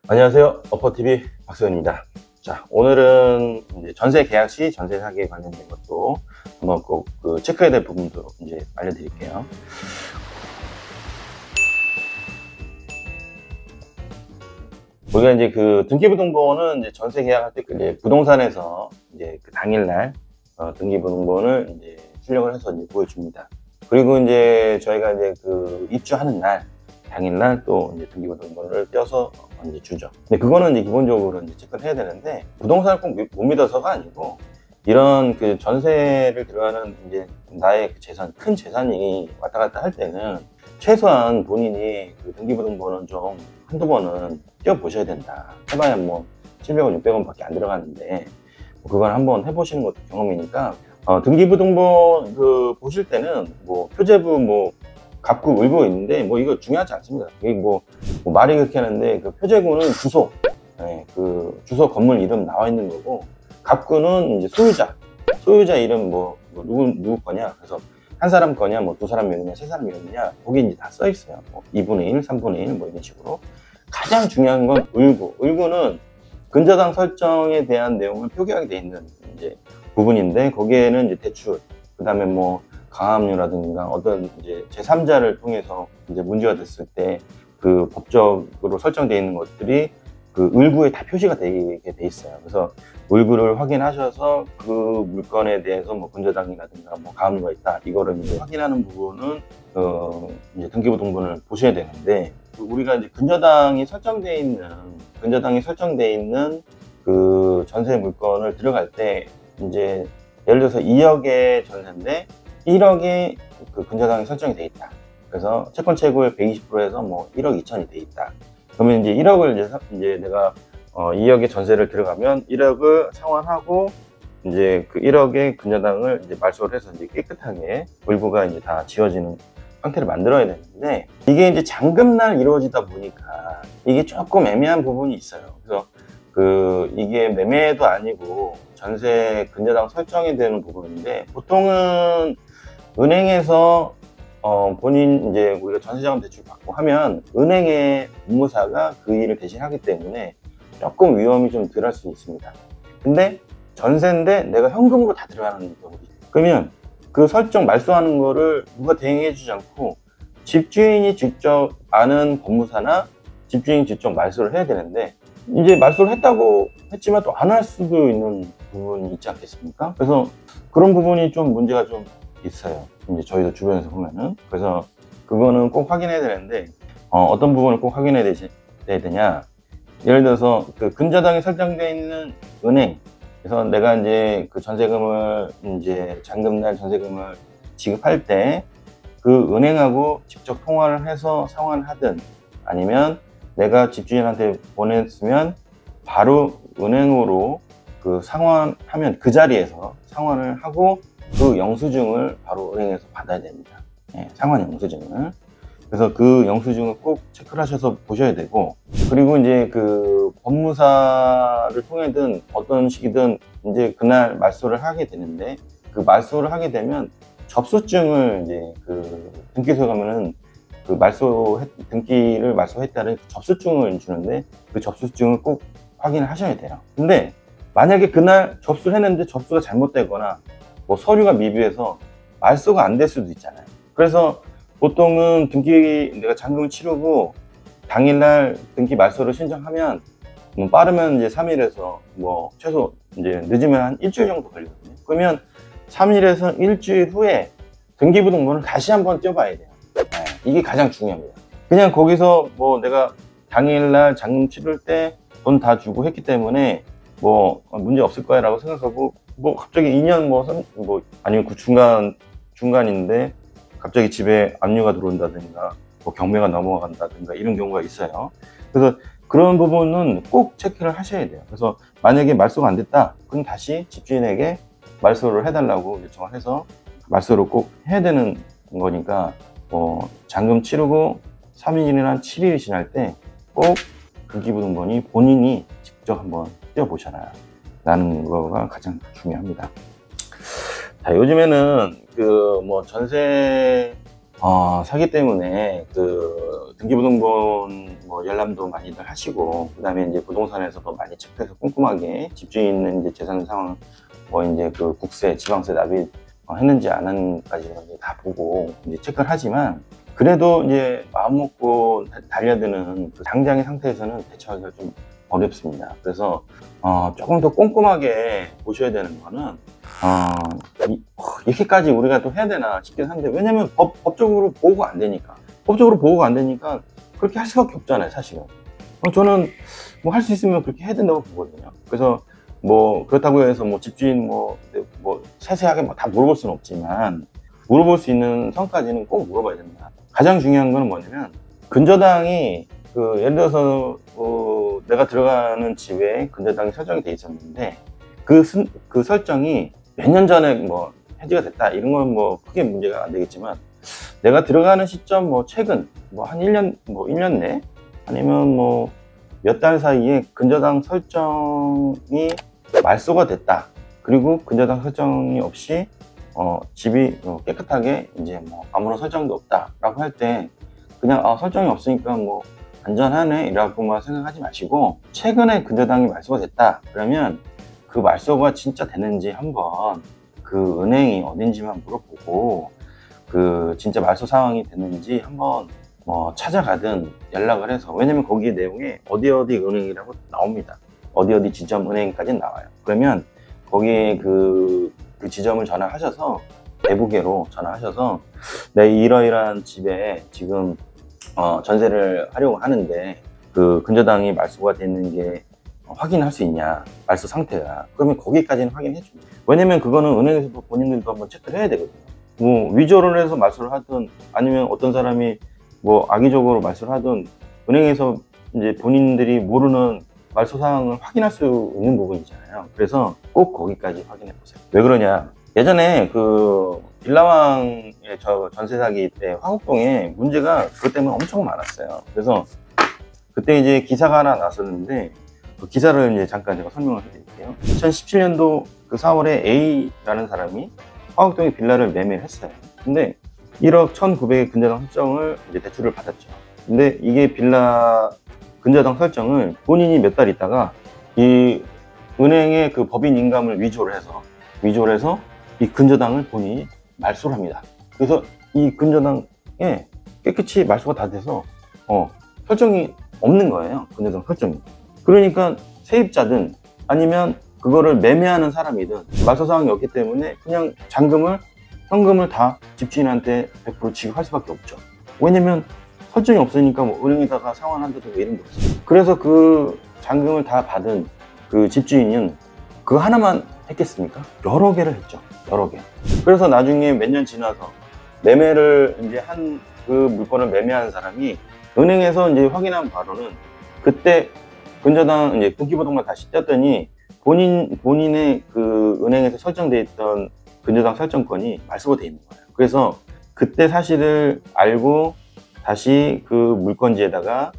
안녕하세요. 어퍼TV 박수현입니다. 자, 오늘은 이제 전세 계약 시 전세 사기에 관련된 것도 한번 꼭 체크해야 될 부분도 이제 알려드릴게요. 우리가 이제 등기부등본은 이제 전세 계약할 때 이제 부동산에서 이제 당일날 등기부등본을 이제 출력을 해서 이제 보여줍니다. 그리고 이제 저희가 이제 입주하는 날 당일날 또 이제 등기부등본을 떼어서 이제 주죠. 근데 그거는 이제 기본적으로 이제 체크를 해야 되는데, 부동산을 꼭 못 믿어서가 아니고, 이런 전세를 들어가는 이제 나의 재산, 큰 재산이 왔다 갔다 할 때는 최소한 본인이 등기부등본은 좀 한두 번은 띄워보셔야 된다. 해봐야 뭐 700원, 600원 밖에 안 들어가는데, 그걸 한번 해보시는 것도 경험이니까, 등기부등본 보실 때는 뭐 표제부 갑구 을구 있는데 이거 중요하지 않습니다. 이게 말이 그렇게 하는데, 표제구는 주소, 주소 건물 이름 나와 있는 거고, 갑구는 이제 소유자 이름 누구 거냐. 그래서 한 사람 거냐, 두 사람 이름이냐, 세 사람 이름이냐, 거기 이제 다 써 있어요. 2분의 1, 3분의 1 이런 식으로. 가장 중요한 건 을구. 을구는 근저당 설정에 대한 내용을 표기하게 돼 있는 이제 부분인데, 거기에는 이제 대출, 그 다음에 가압류라든가 어떤 이제 제3자를 통해서 이제 문제가 됐을 때 법적으로 설정되어 있는 것들이 을구에 다 표시가 되게 돼 있어요. 그래서 을구를 확인하셔서 그 물건에 대해서 근저당이라든가 가압류가 있다, 이거를 이제 확인하는 부분은 이제 등기부등본을 보셔야 되는데, 우리가 이제 근저당이 설정되어 있는 전세 물건을 들어갈 때, 이제 예를 들어서 2억의 전세인데 1억의 근저당이 설정이 돼 있다. 그래서 채권 채굴 120%에서 1억 2천이 돼 있다. 그러면 이제 1억을 이제 내가 2억의 전세를 들어가면 1억을 상환하고, 이제 1억의 근저당을 이제 말소를 해서 이제 깨끗하게 을구가 이제 다 지워지는 상태를 만들어야 되는데, 이게 이제 잔금날 이루어지다 보니까 이게 조금 애매한 부분이 있어요. 그래서 이게 매매도 아니고 전세 근저당 설정이 되는 부분인데, 보통은 은행에서 본인 이제 우리가 전세자금 대출 받고 하면 은행의 업무사가 그 일을 대신 하기 때문에 조금 위험이 좀 덜 할 수 있습니다. 근데 전세인데 내가 현금으로 다 들어가는 경우도 있어요. 그러면 설정 말소하는 거를 누가 대행해 주지 않고 집주인이 직접 아는 법무사나 집주인이 직접 말소를 해야 되는데, 이제 말소를 했다고 했지만 또 안 할 수도 있는 부분이 있지 않겠습니까? 그래서 그런 부분이 좀 문제가 좀 있어요. 이제 저희도 주변에서 보면은. 그래서 그거는 꼭 확인해야 되는데, 어떤 부분을 꼭 확인해야 되냐. 예를 들어서 근저당이 설정되어 있는 은행, 그래서 내가 이제 전세금을 이제 잔금날 전세금을 지급할 때 은행하고 직접 통화를 해서 상환하든, 아니면 내가 집주인한테 보냈으면 바로 은행으로 상환하면 그 자리에서 상환을 하고 영수증을 바로 은행에서 받아야 됩니다. 상환 영수증을. 그래서 영수증을 꼭 체크를 하셔서 보셔야 되고, 그리고 이제 법무사를 통해든 어떤 식이든 이제 그날 말소를 하게 되는데, 말소를 하게 되면 접수증을 이제 등기소에 가면은 등기를 말소했다는 접수증을 주는데, 접수증을 꼭 확인을 하셔야 돼요. 근데 만약에 그날 접수를 했는데 접수가 잘못되거나 서류가 미비해서 말소가 안 될 수도 있잖아요. 그래서 보통은 내가 잔금을 치르고 당일날 등기 말소를 신청하면 빠르면 이제 3일에서 최소 이제 늦으면 한 일주일 정도 걸리거든요. 그러면 3일에서 일주일 후에 등기부등본을 다시 한번 떼어봐야 돼요. 이게 가장 중요합니다. 그냥 거기서 내가 당일날 잔금 치를 때 돈 다 주고 했기 때문에 문제 없을 거야 라고 생각하고, 갑자기 2년 아니면 중간인데 갑자기 집에 압류가 들어온다든가 경매가 넘어간다든가 이런 경우가 있어요. 그래서 그런 부분은 꼭 체크를 하셔야 돼요. 그래서 만약에 말소가 안 됐다, 그럼 다시 집주인에게 말소를 해달라고 요청을 해서 말소를 꼭 해야 되는 거니까, 잔금 치르고 3일이나 7일이 지날 때 꼭 등기부등본이 본인이 직접 한번 떼어보셔라 라는 거가 가장 중요합니다. 자, 요즘에는 전세 사기 때문에 등기부등본 뭐 열람도 많이들 하시고, 그다음에 이제 부동산에서도 많이 체크해서 꼼꼼하게 집주인 있는 이제 재산 상황, 뭐 이제 그 국세, 지방세 납입 했는지 안 했는지까지는 다 보고 이제 체크를 하지만, 그래도 이제 마음 먹고 달려드는 그 당장의 상태에서는 대처하기가 좀 어렵습니다. 그래서 조금 더 꼼꼼하게 보셔야 되는 거는 이렇게까지 우리가 또 해야 되나 싶긴 한데, 왜냐면 법적으로 보호가 안 되니까. 법적으로 보호가 안 되니까 그렇게 할 수밖에 없잖아요, 사실은. 저는 뭐 할 수 있으면 그렇게 해야 된다고 보거든요. 그래서 뭐 그렇다고 해서 뭐 집주인 뭐 세세하게 뭐 다 물어볼 수는 없지만, 물어볼 수 있는 선까지는 꼭 물어봐야 된다. 가장 중요한 거는 뭐냐면, 근저당이 예를 들어서 내가 들어가는 집에 근저당이 설정이 돼 있었는데, 그 설정이 몇 년 전에 뭐 해지가 됐다, 이런 건 뭐 크게 문제가 안 되겠지만, 내가 들어가는 시점 뭐 최근 뭐 한 1년 내, 아니면 뭐 몇 달 사이에 근저당 설정이 말소가 됐다, 그리고 근저당 설정이 없이 집이 깨끗하게 이제 뭐 아무런 설정도 없다라고 할 때, 그냥 설정이 없으니까 뭐 안전하네 이라고만 생각하지 마시고, 최근에 근저당이 말소가 됐다 그러면 그 말소가 진짜 되는지 한번 그 은행이 어딘지만 물어보고, 그 진짜 말소 상황이 됐는지 한번 뭐 찾아가든 연락을 해서, 왜냐면 거기 내용에 어디 은행이라고 나옵니다. 어디 지점 은행까지 나와요. 그러면 거기에 그 지점을 전화하셔서, 내부계로 전화하셔서, 내 이러이러한 집에 지금 전세를 하려고 하는데 그 근저당이 말소가 됐는 게 확인할 수 있냐, 말소 상태가. 그러면 거기까지는 확인해 줍니다. 왜냐면 그거는 은행에서도 본인들도 한번 체크를 해야 되거든요. 뭐 위조를 해서 말소를 하든, 아니면 어떤 사람이 뭐 악의적으로 말소를 하든, 은행에서 이제 본인들이 모르는 말소 사항을 확인할 수 있는 부분이잖아요. 그래서 꼭 거기까지 확인해 보세요. 왜 그러냐, 예전에 그 빌라왕의 전세 사기 때 화곡동에 문제가 그것 때문에 엄청 많았어요. 그래서 그때 이제 기사가 하나 났었는데, 그 기사를 이제 잠깐 제가 설명을 해드릴게요. 2017년도 그 4월에 A라는 사람이 화곡동에 빌라를 매매를 했어요. 근데 1억 1,900의 근저당 설정을 이제 대출을 받았죠. 근데 이게 빌라 근저당 설정을 본인이 몇 달 있다가 이 은행의 그 법인 인감을 위조를 해서 이 근저당을 본인이 말소를 합니다. 그래서 이 근저당에 깨끗이 말소가 다 돼서 설정이 없는 거예요. 근저당 설정이. 그러니까 세입자든 아니면 그거를 매매하는 사람이든 말소 사항이 없기 때문에 그냥 현금을 다 집주인한테 100% 지급할 수밖에 없죠. 왜냐면 설정이 없으니까 뭐 은행에다가 상환한다든가 이런 게 없어요. 그래서 그 잔금을 다 받은 그 집주인은 그거 하나만 했겠습니까? 여러 개를 했죠. 여러 개. 그래서 나중에 몇 년 지나서 매매를 이제 한 그 물건을 매매한 사람이 은행에서 이제 확인한 바로는, 그때 근저당 이제 분기부등본 다시 떼었더니 본인의 그 은행에서 설정돼 있던 근저당 설정권이 말소가 돼 있는 거예요. 그래서 그때 사실을 알고 다시 그 물건지에다가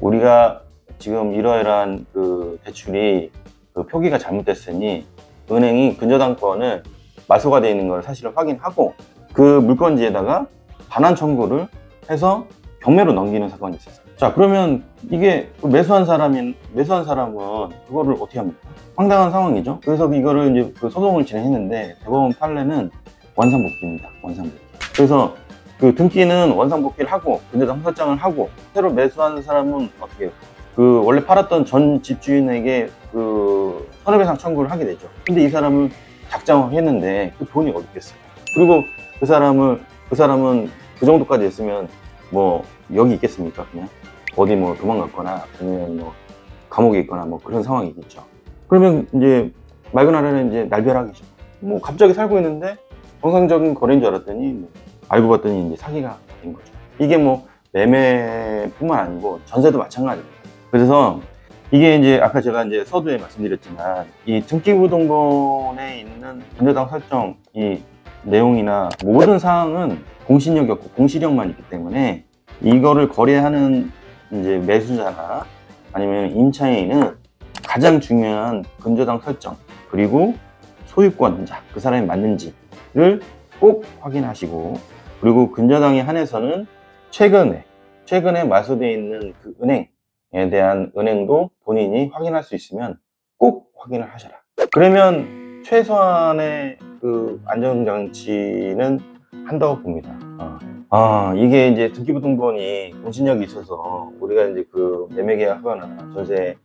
우리가 지금 이러이러한 그 대출이 그 표기가 잘못됐으니 은행이 근저당권을 말소가 되어 있는 걸 사실을 확인하고 그 물건지에다가 반환 청구를 해서 경매로 넘기는 사건이 있었어요. 자, 그러면 이게 매수한 사람은 그거를 어떻게 합니까? 황당한 상황이죠. 그래서 이거를 이제 그 소송을 진행했는데, 대법원 판례는 원상복귀입니다. 원상복귀. 그래서 그 등기는 원상복귀를 하고 근저당 설정을 하고, 새로 매수한 사람은 어떻게 해요? 그 원래 팔았던 전 집주인에게 그 손해배상 청구를 하게 되죠. 근데 이 사람은 작정했는데 그 돈이 어디 있겠어요? 그리고 그 사람은 그 정도까지 했으면 뭐 여기 있겠습니까? 그냥 어디 뭐 도망갔거나 아니면 뭐 감옥에 있거나 뭐 그런 상황이겠죠. 그러면 이제 말 그대로 이제 날벼락이죠. 뭐 갑자기 살고 있는데 정상적인 거래인 줄 알았더니 뭐 알고 봤더니 이제 사기가 된 거죠. 이게 뭐 매매뿐만 아니고 전세도 마찬가지입니다. 그래서 이게 이제 아까 제가 이제 서두에 말씀드렸지만, 이 등기부등본에 있는 근저당 설정 이 내용이나 모든 사항은 공신력이 없고 공시력만 있기 때문에, 이거를 거래하는 이제 매수자나 아니면 임차인은 가장 중요한 근저당 설정, 그리고 소유권자, 그 사람이 맞는지를 꼭 확인하시고, 그리고 근저당에 한해서는 최근에 말소되어 있는 그 은행, 대한 은행도 본인이 확인할 수 있으면 꼭 확인을 하셔라. 그러면 최소한의 그 안전장치는 한다고 봅니다. 이게 이제 등기부등본이 공신력이 있어서 우리가 이제 그 매매 계약하거나 전세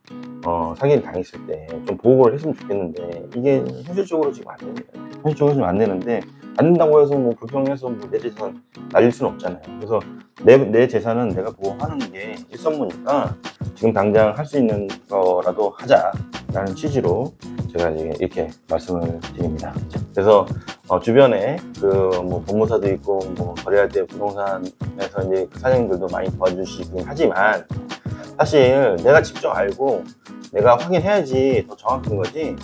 사기를 당했을 때 좀 보호를 했으면 좋겠는데, 이게 현실적으로 지금 안 됩니다. 현실적으로 지금 안 되는데, 안 된다고 해서 뭐 불평해서 뭐 내 재산 날릴 수는 없잖아요. 그래서 내 재산은 내가 보호하는 게 일선무니까 지금 당장 할 수 있는 거라도 하자라는 취지로 제가 이렇게 말씀을 드립니다. 그래서 주변에 그 뭐 법무사도 있고 뭐 거래할 때 부동산에서 이제 그 사장님들도 많이 도와주시긴 하지만, 사실 내가 직접 알고 내가 확인해야지 더 정확한 거지,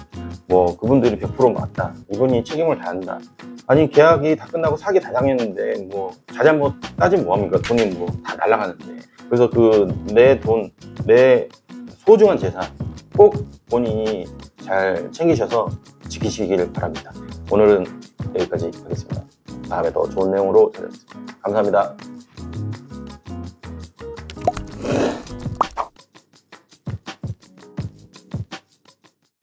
뭐 그분들이 100% 맞다, 이분이 책임을 다한다, 아니 계약이 다 끝나고 사기 다 당했는데 뭐 자잘못 따지면 뭐합니까? 돈이 뭐 다 날아가는데. 그래서 그 내 돈, 내 소중한 재산 꼭 본인이 잘 챙기셔서 지키시길 바랍니다. 오늘은 여기까지 하겠습니다. 다음에 더 좋은 내용으로 찾아뵙겠습니다. 감사합니다.